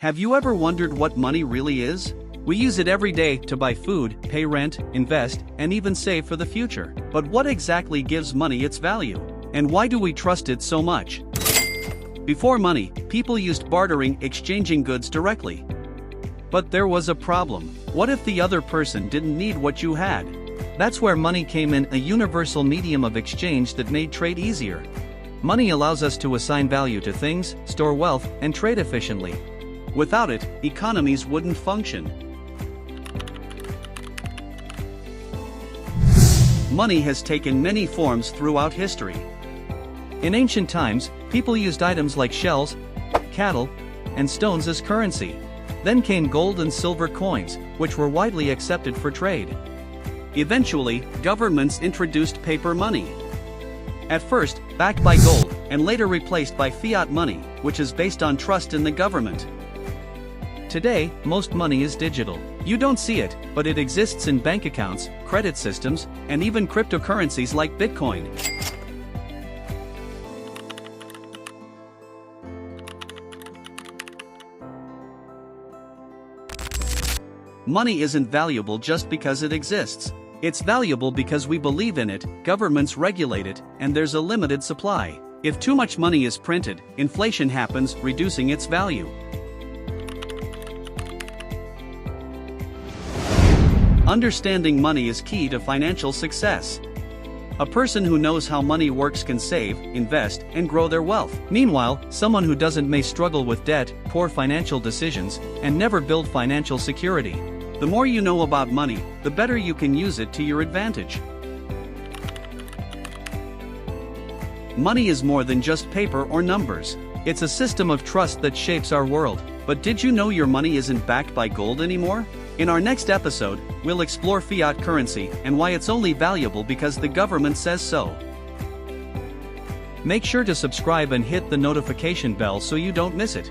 Have you ever wondered what money really is? We use it every day to buy food, pay rent, invest, and even save for the future. But what exactly gives money its value? And why do we trust it so much? Before money, people used bartering, exchanging goods directly. But there was a problem. What if the other person didn't need what you had? That's where money came in, a universal medium of exchange that made trade easier. Money allows us to assign value to things, store wealth, and trade efficiently. Without it, economies wouldn't function. Money has taken many forms throughout history. In ancient times, people used items like shells, cattle, and stones as currency. Then came gold and silver coins, which were widely accepted for trade. Eventually, governments introduced paper money. At first, backed by gold, and later replaced by fiat money, which is based on trust in the government. Today, most money is digital. You don't see it, but it exists in bank accounts, credit systems, and even cryptocurrencies like Bitcoin. Money isn't valuable just because it exists. It's valuable because we believe in it, governments regulate it, and there's a limited supply. If too much money is printed, inflation happens, reducing its value. Understanding money is key to financial success. A person who knows how money works can save, invest, and grow their wealth. Meanwhile, someone who doesn't may struggle with debt, poor financial decisions, and never build financial security. The more you know about money, the better you can use it to your advantage. Money is more than just paper or numbers. It's a system of trust that shapes our world. But did you know your money isn't backed by gold anymore? In our next episode, we'll explore fiat currency and why it's only valuable because the government says so. Make sure to subscribe and hit the notification bell so you don't miss it.